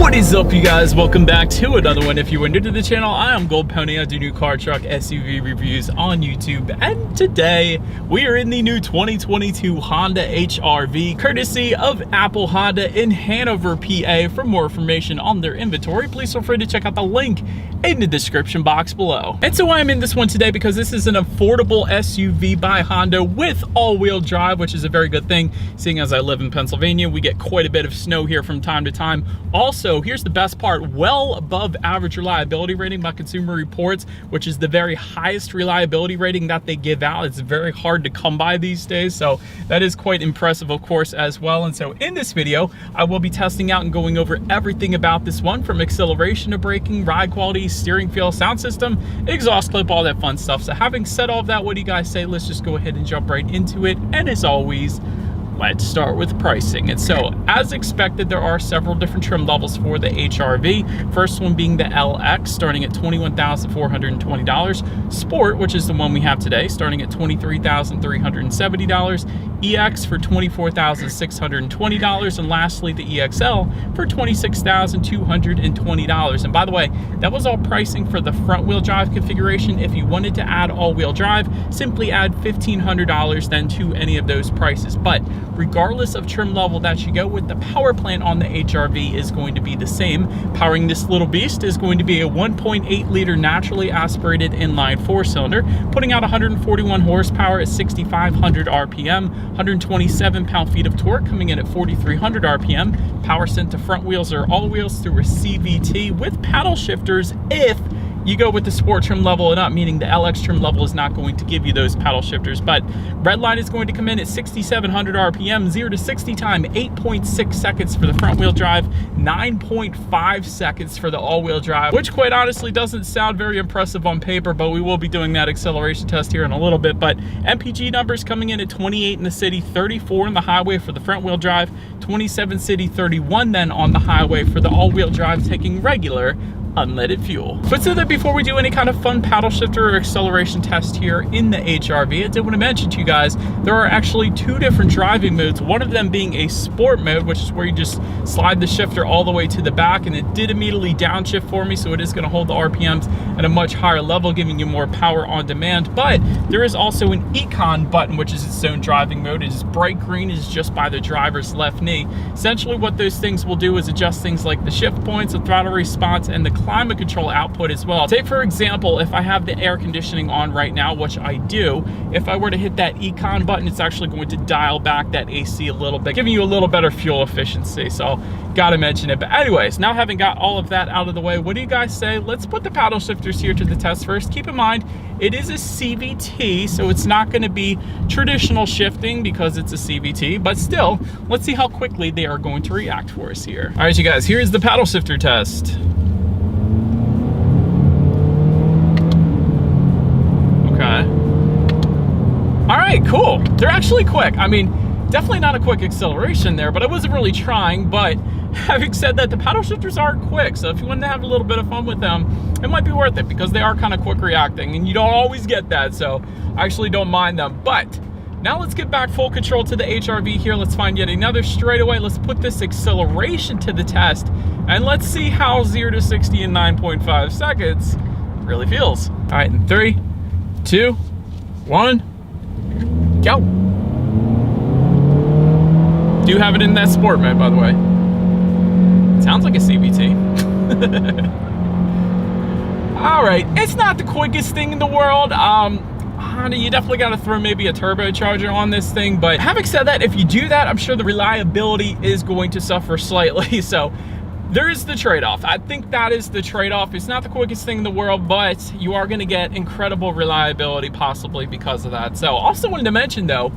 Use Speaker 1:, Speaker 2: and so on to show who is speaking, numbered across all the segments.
Speaker 1: What is up, you guys? Welcome back to another one. If you are new to the channel, I am Gold Pony. I do new car, truck, SUV reviews on YouTube, and today we are in the new 2022 Honda HR-V, courtesy of Apple Honda in Hanover, PA. For more information on their inventory, please feel free to check out the link in the description box below. And so I'm in this one today because this is an affordable SUV by Honda with all-wheel drive, which is a very good thing, seeing as I live in Pennsylvania. We get quite a bit of snow here from time to time. Also, here's the best part, well above average reliability rating by Consumer Reports, which is the very highest reliability rating that they give out. It's very hard to come by these days, so that is quite impressive, of course, as well. And so in this video, I will be testing out and going over everything about this one, from acceleration to braking, ride quality, steering feel, sound system, exhaust clip, all that fun stuff. So having said all of that, what do you guys say? Let's just go ahead and jump right into it. And as always, let's start with pricing. And so, as expected, there are several different trim levels for the HR-V. First one being the LX, starting at $21,420. Sport, which is the one we have today, starting at $23,370. EX for $24,620. And lastly, the EXL for $26,220. And by the way, that was all pricing for the front wheel drive configuration. If you wanted to add all-wheel drive, simply add $1,500 then to any of those prices. But regardless of trim level that you go with, the power plant on the HR-V is going to be the same. Powering this little beast is going to be a 1.8 liter naturally aspirated inline 4-cylinder, putting out 141 horsepower at 6,500 RPM, 127 pound-feet of torque, coming in at 4,300 RPM. Power sent to front wheels or all wheels through a CVT with paddle shifters if you go with the sport trim level and up, meaning the LX trim level is not going to give you those paddle shifters. But redline is going to come in at 6,700 RPM, 0 to 60 time, 8.6 seconds for the front wheel drive, 9.5 seconds for the all-wheel drive, which quite honestly doesn't sound very impressive on paper, but we will be doing that acceleration test here in a little bit. But MPG numbers coming in at 28 in the city, 34 in the highway for the front wheel drive, 27 city, 31 then on the highway for the all-wheel drive, taking regular unleaded fuel. But so that before we do any kind of fun paddle shifter or acceleration test here in the HR-V, I did want to mention to you guys, there are actually two different driving modes, one of them being a sport mode, which is where you just slide the shifter all the way to the back, and it did immediately downshift for me, so it is going to hold the RPMs at a much higher level, giving you more power on demand. But there is also an Econ button, which is its own driving mode. It is bright green, it is just by the driver's left knee. Essentially what those things will do is adjust things like the shift points, the throttle response, and the climate control output as well. Take for example, if I have the air conditioning on right now, which I do, if I were to hit that Econ button, it's actually going to dial back that AC a little bit, giving you a little better fuel efficiency. So gotta mention it. But anyways, now having got all of that out of the way, what do you guys say? Let's put the paddle shifters here to the test first. Keep in mind, it is a CVT, so it's not going to be traditional shifting because it's a CVT, but still, let's see how quickly they are going to react for us here. All right, you guys, here's the paddle shifter test. All right, cool. They're actually quick. I mean, definitely not a quick acceleration there, but I wasn't really trying. But having said that, the paddle shifters are quick. So if you want to have a little bit of fun with them, it might be worth it because they are kind of quick reacting, and you don't always get that. So I actually don't mind them. But now let's get back full control to the HR-V here. Let's find yet another straightaway. Let's put this acceleration to the test, and let's see how 0 to 60 in 9.5 seconds really feels. All right, in 3, 2, 1. Go. Do have it in that sport mode, by the way. Sounds like a CVT. All right, it's not the quickest thing in the world. Honda, you definitely got to throw maybe a turbocharger on this thing. But having said that, if you do that, I'm sure the reliability is going to suffer slightly. So there is the trade-off. I think that is the trade-off. It's not the quickest thing in the world, but you are going to get incredible reliability possibly because of that. So also wanted to mention though,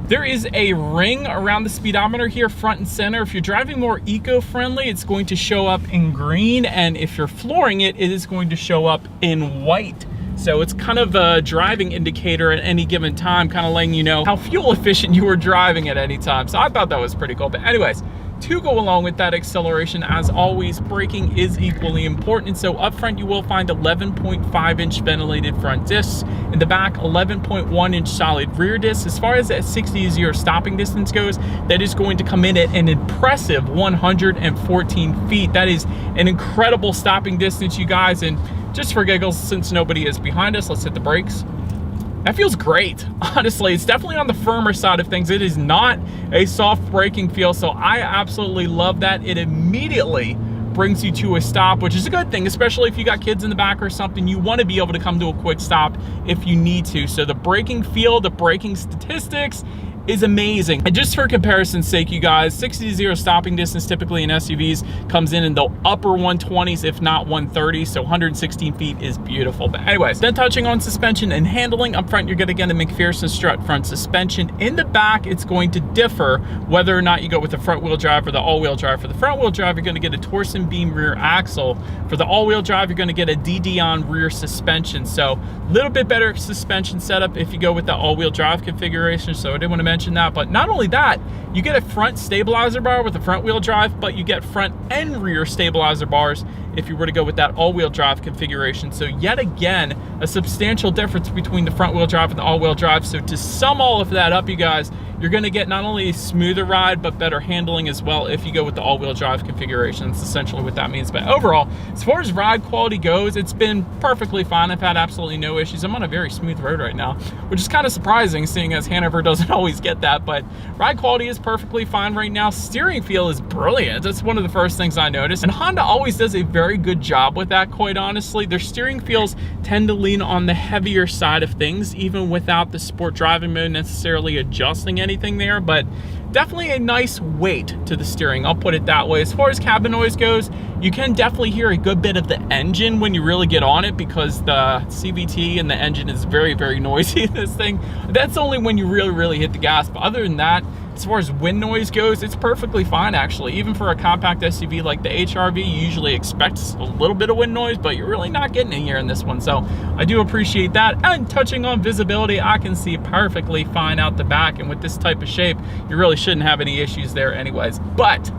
Speaker 1: there is a ring around the speedometer here front and center. If you're driving more eco-friendly, it's going to show up in green, and if you're flooring it, it is going to show up in white. So it's kind of a driving indicator at any given time, kind of letting you know how fuel efficient you were driving at any time. So I thought that was pretty cool. But anyways, to go along with that acceleration, as always, braking is equally important. So up front, you will find 11.5-inch ventilated front discs. In the back, 11.1-inch solid rear discs. As far as that 60-0 stopping distance goes, that is going to come in at an impressive 114 feet. That is an incredible stopping distance, you guys. And just for giggles, since nobody is behind us, let's hit the brakes. That feels great. Honestly, it's definitely on the firmer side of things. It is not a soft braking feel, so I absolutely love that. It immediately brings you to a stop, which is a good thing, especially if you got kids in the back or something. You want to be able to come to a quick stop if you need to. So the braking feel, the braking statistics is amazing. And just for comparison's sake, you guys, 60-0 stopping distance typically in SUVs comes in the upper 120s, if not 130, so 116 feet is beautiful. But anyways, then touching on suspension and handling, up front, you're gonna get a McPherson strut front suspension. In the back, it's going to differ whether or not you go with the front wheel drive or the all-wheel drive. For the front wheel drive, you're gonna get a torsion beam rear axle. For the all-wheel drive, you're gonna get a DD-on rear suspension. So a little bit better suspension setup if you go with the all-wheel drive configuration. So I didn't want to mention that, but not only that, you get a front stabilizer bar with the front wheel drive, but you get front and rear stabilizer bars if you were to go with that all-wheel drive configuration. So yet again, a substantial difference between the front wheel drive and the all-wheel drive. So to sum all of that up, you guys, you're gonna get not only a smoother ride, but better handling as well if you go with the all-wheel drive configuration. That's essentially what that means. But overall, as far as ride quality goes, it's been perfectly fine. I've had absolutely no issues. I'm on a very smooth road right now, which is kind of surprising, seeing as Hanover doesn't always get that, but ride quality is perfectly fine right now. Steering feel is brilliant. That's one of the first things I noticed. And Honda always does a very good job with that, quite honestly. Their steering feels tend to lean on the heavier side of things, even without the sport driving mode necessarily adjusting anything there, but definitely a nice weight to the steering, I'll put it that way. As far as cabin noise goes, you can definitely hear a good bit of the engine when you really get on it, because the CVT and the engine is very, very noisy in this thing. That's only when you really hit the gas, but other than that, as far as wind noise goes, it's perfectly fine actually. Even for a compact SUV like the HR V, you usually expect a little bit of wind noise, but you're really not getting it here in this one. So I do appreciate that. And touching on visibility, I can see perfectly fine out the back, and with this type of shape, you really shouldn't have any issues there anyways. But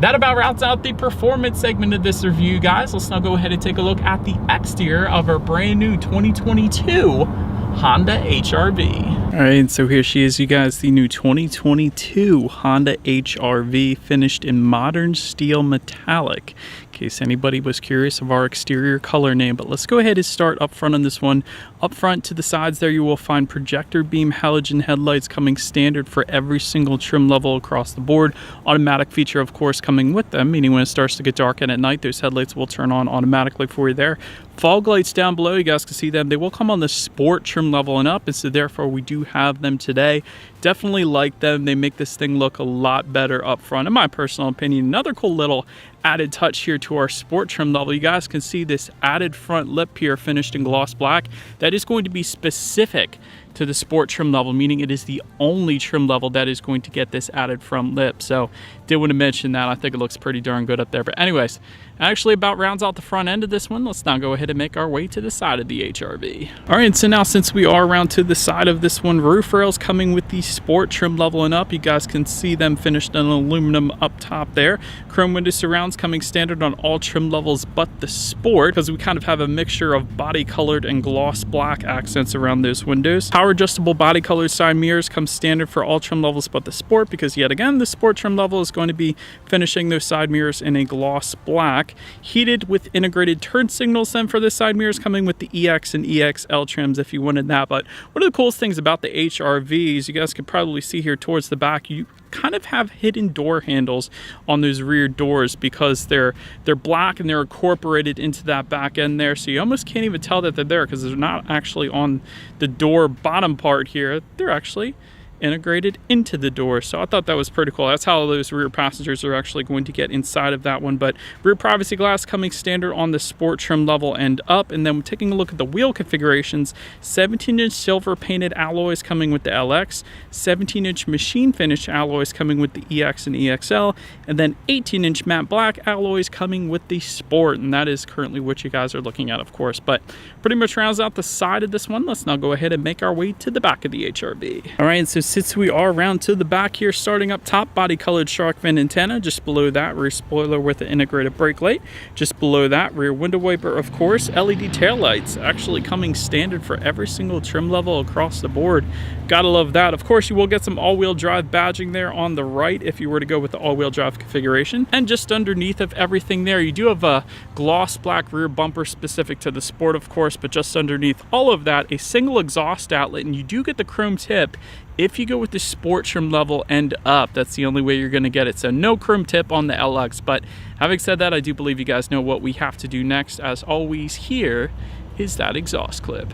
Speaker 1: that about rounds out the performance segment of this review, guys. Let's now go ahead and take a look at the exterior of our brand new 2022 Honda HR-V. All right, so here she is, you guys, the new 2022 Honda HR-V, finished in modern steel metallic, in case anybody was curious of our exterior color name. But let's go ahead and start up front on this one. Up front to the sides there, you will find projector beam halogen headlights coming standard for every single trim level across the board. Automatic feature, of course, coming with them, meaning when it starts to get dark and at night, those headlights will turn on automatically for you there. Fog lights down below, you guys can see them. They will come on the sport trim level and up, and so therefore we do have them today. Definitely like them. They make this thing look a lot better up front, in my personal opinion. Another cool little added touch here to our sport trim level, you guys can see this added front lip here finished in gloss black. That is going to be specific to the sport trim level, meaning it is the only trim level that is going to get this added front lip. So did want to mention that. I think it looks pretty darn good up there. But anyways, actually about rounds out the front end of this one. Let's now go ahead and make our way to the side of the HR-V. All right, so now since we are around to the side of this one, roof rails coming with the sport trim level and up. You guys can see them finished in aluminum up top there. Chrome window surrounds coming standard on all trim levels but the sport, because we kind of have a mixture of body colored and gloss black accents around those windows. Power adjustable body colored side mirrors come standard for all trim levels but the sport, because yet again the sport trim level is going to be finishing those side mirrors in a gloss black. Heated with integrated turn signals then for the side mirrors, coming with the EX and EXL trims if you wanted that. But one of the coolest things about the HR-Vs, you guys can probably see here towards the back, you kind of have hidden door handles on those rear doors because they're black and they're incorporated into that back end there, so you almost can't even tell that they're there because they're not actually on the door bottom part here. They're actually integrated into the door. So I thought that was pretty cool. That's how those rear passengers are actually going to get inside of that one. But rear privacy glass coming standard on the sport trim level and up. And then taking a look at the wheel configurations, 17-inch silver painted alloys coming with the LX, 17-inch machine finish alloys coming with the EX and EXL, and then 18-inch matte black alloys coming with the sport. And that is currently what you guys are looking at, of course. But pretty much rounds out the side of this one. Let's now go ahead and make our way to the back of the HR-V. All right, so since we are around to the back here, starting up top, body colored shark fin antenna. Just below that, rear spoiler with an integrated brake light. Just below that, rear window wiper, of course. LED taillights actually coming standard for every single trim level across the board. Gotta love that. Of course, you will get some all-wheel drive badging there on the right if you were to go with the all-wheel drive configuration. And just underneath of everything there, you do have a gloss black rear bumper specific to the Sport, of course, but just underneath all of that, a single exhaust outlet, and you do get the chrome tip if you go with the Sport trim level and up. That's the only way you're going to get it. So no chrome tip on the LX. But having said that, I do believe you guys know what we have to do next. As always, here is that exhaust clip.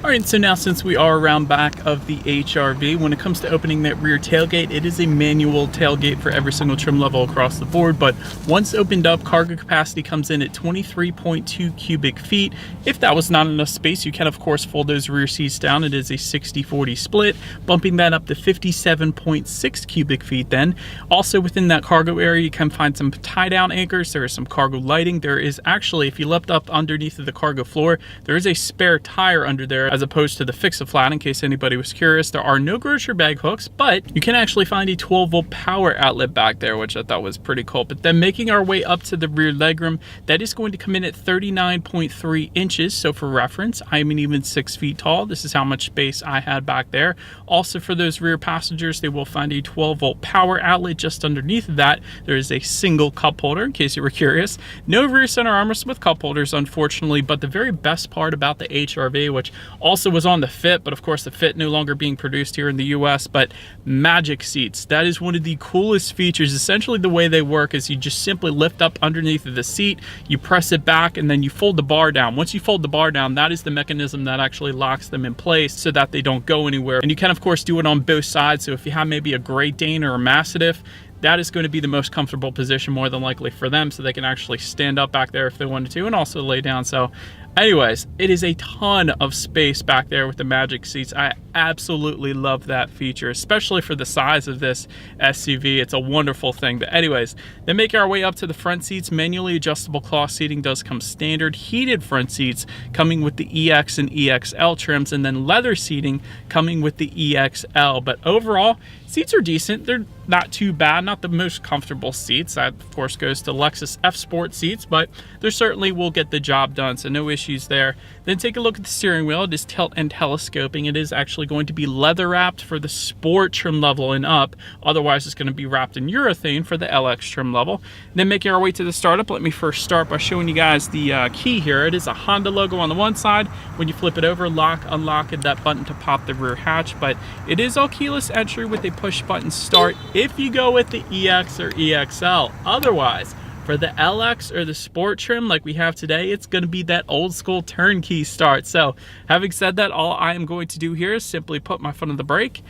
Speaker 1: All right, so now since we are around back of the HR-V, when it comes to opening that rear tailgate, it is a manual tailgate for every single trim level across the board, but once opened up, cargo capacity comes in at 23.2 cubic feet. If that was not enough space, you can of course fold those rear seats down. It is a 60-40 split, bumping that up to 57.6 cubic feet then. Also within that cargo area, you can find some tie-down anchors. There is some cargo lighting. There is actually, if you lift up underneath of the cargo floor, there is a spare tire under there, as opposed to the fix-a-flat. In case anybody was curious, there are no grocery bag hooks, but you can actually find a 12-volt power outlet back there, which I thought was pretty cool. But then making our way up to the rear legroom, that is going to come in at 39.3 inches. So for reference, I'm an even 6 feet tall. This is how much space I had back there. Also for those rear passengers, they will find a 12-volt power outlet just underneath of that. There is a single cup holder, in case you were curious. No rear center armrest with cup holders, unfortunately, but the very best part about the HR-V, which also was on the Fit, but of course the Fit no longer being produced here in the US, but magic seats. That is one of the coolest features. Essentially the way they work is you just simply lift up underneath of the seat, you press it back, and then you fold the bar down. Once you fold the bar down, that is the mechanism that actually locks them in place so that they don't go anywhere. And you can of course do it on both sides. So if you have maybe a Great Dane or a Mastiff, that is going to be the most comfortable position more than likely for them, so they can actually stand up back there if they wanted to, and also lay down. So anyways, it is a ton of space back there with the magic seats. I absolutely love that feature, especially for the size of this SUV. It's a wonderful thing. But anyways, then making our way up to the front seats, manually adjustable cloth seating does come standard. Heated front seats coming with the EX and EXL trims, and then leather seating coming with the EXL. But overall, seats are decent. They're not too bad, not the most comfortable seats. That of course goes to Lexus F Sport seats, but they certainly will get the job done, so no issues there. Then take a look at the steering wheel. It is tilt and telescoping. It is actually going to be leather wrapped for the Sport trim level and up. Otherwise, it's going to be wrapped in urethane for the LX trim level. Then making our way to the startup, let me first start by showing you guys the key here. It is a Honda logo on the one side. When you flip it over, lock, unlock, and that button to pop the rear hatch. But it is all keyless entry with a push button start if you go with the EX or EXL. Otherwise, for the LX or the Sport trim like we have today, it's going to be that old school turnkey start. So having said that, all I am going to do here is simply put my foot on the brake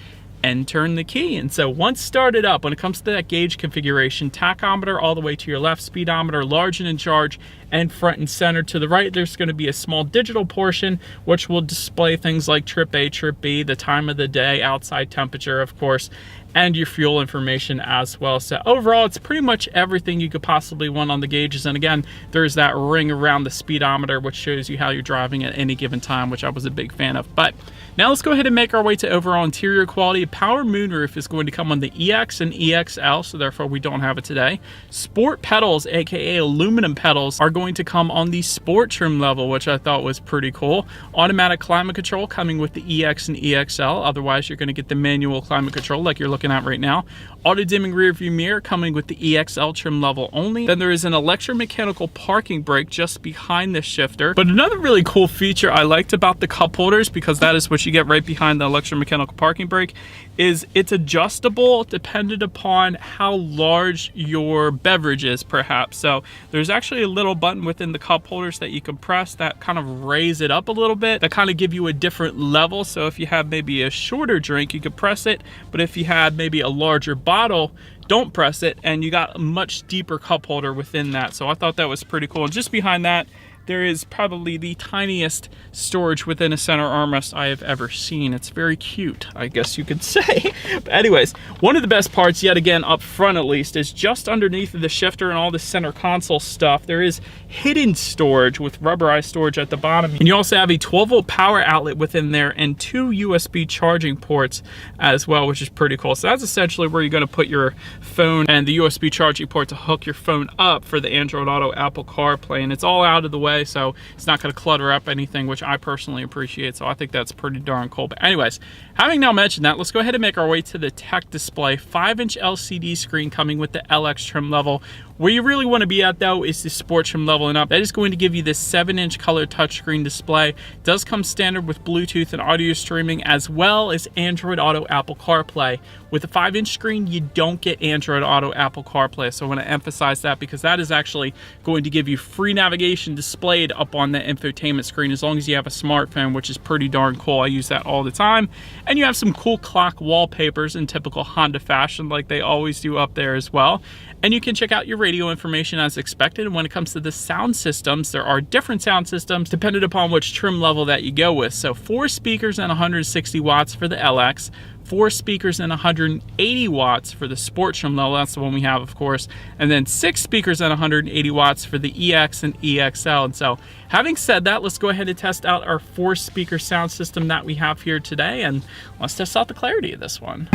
Speaker 1: and turn the key. And so once started up, when it comes to that gauge configuration, tachometer all the way to your left, speedometer large and in charge, and front and center. To the right, there's going to be a small digital portion which will display things like trip A, trip B, the time of the day, outside temperature, of course, and your fuel information as well. So overall, it's pretty much everything you could possibly want on the gauges. And again, there's that ring around the speedometer which shows you how you're driving at any given time, which I was a big fan of. But now let's go ahead and make our way to overall interior quality. Power moonroof is going to come on the EX and EXL, so therefore we don't have it today. Sport pedals, aka aluminum pedals, are going to come on the Sport trim level, which I thought was pretty cool. Automatic climate control coming with the EX and EXL. Otherwise, you're going to get the manual climate control like you're looking at right now. Auto dimming rear view mirror coming with the EXL trim level only. Then there is an electromechanical parking brake just behind the shifter. But another really cool feature I liked about the cup holders, because that is what you get right behind the electromechanical parking brake, is it's adjustable dependent upon how large your beverage is, perhaps. So there's actually a little button within the cup holders that you can press that kind of raise it up a little bit, that kind of give you a different level. So if you have maybe a shorter drink, you could press it, but if you had maybe a larger bottle, don't press it, and you got a much deeper cup holder within that. So I thought that was pretty cool. And just behind that, there is probably the tiniest storage within a center armrest I have ever seen. It's very cute, I guess you could say. But anyways, one of the best parts, yet again, up front at least, is just underneath the shifter and all the center console stuff, there is hidden storage with rubberized storage at the bottom. And you also have a 12-volt power outlet within there and 2 USB charging ports as well, which is pretty cool. So that's essentially where you're going to put your phone and the USB charging port to hook your phone up for the Android Auto, Apple CarPlay, and it's all out of the way, so it's not going to clutter up anything, which I personally appreciate. So I think that's pretty darn cool. But anyways, having now mentioned that, let's go ahead and make our way to the tech display. 5-inch LCD screen coming with the LX trim level. Where you really want to be at though is the sport trim level and up. That is going to give you this 7-inch color touchscreen display. It does come standard with Bluetooth and audio streaming, as well as Android Auto, Apple CarPlay. With a 5-inch screen, you don't get Android Auto, Apple CarPlay. So I want to emphasize that, because that is actually going to give you free navigation displayed up on the infotainment screen as long as you have a smartphone, which is pretty darn cool. I use that all the time. And you have some cool clock wallpapers in typical Honda fashion, like they always do up there as well. And you can check out your radio information as expected. And when it comes to the sound systems, there are different sound systems depending upon which trim level that you go with. So 4 speakers and 160 watts for the LX, 4 speakers and 180 watts for the sport trim level, that's the one we have, of course, and then 6 speakers and 180 watts for the EX and EXL. And so having said that, let's go ahead and test out our 4-speaker sound system that we have here today, and let's test out the clarity of this one.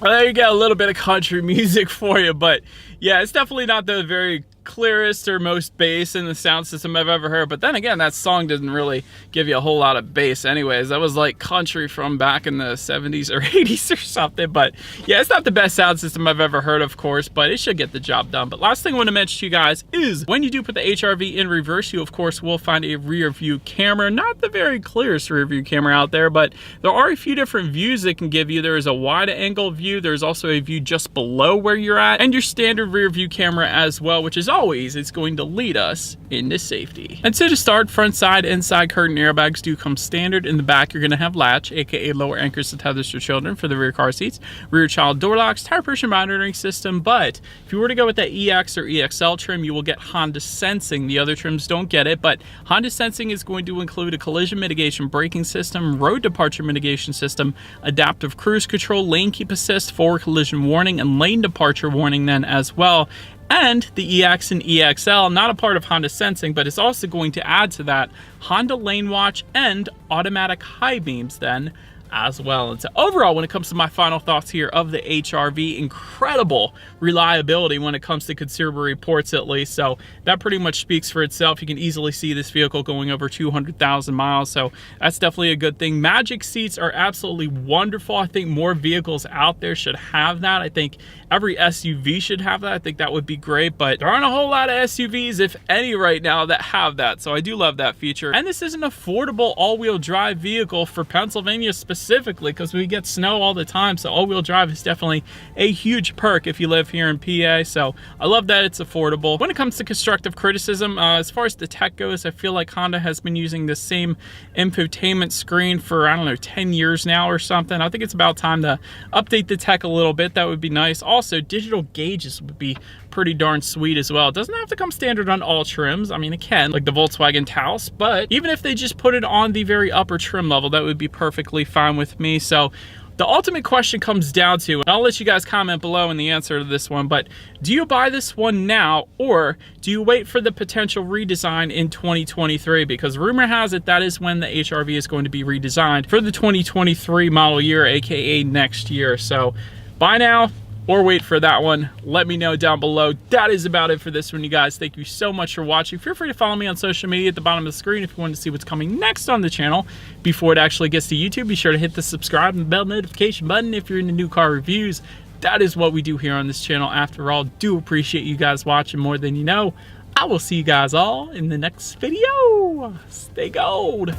Speaker 1: Well, there you go, a little bit of country music for you, but yeah, it's definitely not the very clearest or most bass in the sound system I've ever heard. But then again, that song doesn't really give you a whole lot of bass anyways. That was like country from back in the 70s or 80s or something. But yeah, it's not the best sound system I've ever heard, of course, but it should get the job done. But last thing I want to mention to you guys is when you do put the HR V in reverse, you of course will find a rear view camera. Not the very clearest rear view camera out there, but there are a few different views it can give you. There is a wide angle view. There's also a view just below where you're at, and your standard rear view camera as well, which is always, it's going to lead us into safety. And so to start, front side and side curtain airbags do come standard. In the back, you're going to have latch, aka lower anchors to tethers for children for the rear car seats, rear child door locks, tire pressure monitoring system. But if you were to go with that EX or EXL trim, you will get Honda Sensing. The other trims don't get it, but Honda Sensing is going to include a collision mitigation braking system, road departure mitigation system, adaptive cruise control, lane keep assist, forward collision warning, and lane departure warning then as well. And the EX and EXL, not a part of Honda Sensing, but it's also going to add to that Honda Lane Watch and automatic high beams then as well. And so overall, when it comes to my final thoughts here of the HR V, incredible reliability when it comes to consumer reports at least. So that pretty much speaks for itself. You can easily see this vehicle going over 200,000 miles. So that's definitely a good thing. Magic seats are absolutely wonderful. I think more vehicles out there should have that. I think every SUV should have that. I think that would be great, but there aren't a whole lot of SUVs, if any, right now that have that. So I do love that feature. And this is an affordable all-wheel drive vehicle for Pennsylvania specifically, because we get snow all the time. So all-wheel drive is definitely a huge perk if you live here in PA. So I love that it's affordable. When it comes to constructive criticism, as far as the tech goes, I feel like Honda has been using the same infotainment screen for, I don't know, 10 years now or something. I think it's about time to update the tech a little bit. That would be nice. Also, digital gauges would be pretty darn sweet as well. It doesn't have to come standard on all trims. I mean, it can, like the Volkswagen Taos, but even if they just put it on the very upper trim level, that would be perfectly fine with me. So the ultimate question comes down to, and I'll let you guys comment below in the answer to this one, but do you buy this one now, or do you wait for the potential redesign in 2023? Because rumor has it that is when the HR V is going to be redesigned for the 2023 model year, aka next year. So buy now or wait for that one. Let me know down below. That is about it for this one, you guys. Thank you so much for watching. Feel free to follow me on social media at the bottom of the screen if you want to see what's coming next on the channel. Before it actually gets to YouTube, be sure to hit the subscribe and bell notification button if you're into new car reviews. That is what we do here on this channel. After all, do appreciate you guys watching more than you know. I will see you guys all in the next video. Stay gold.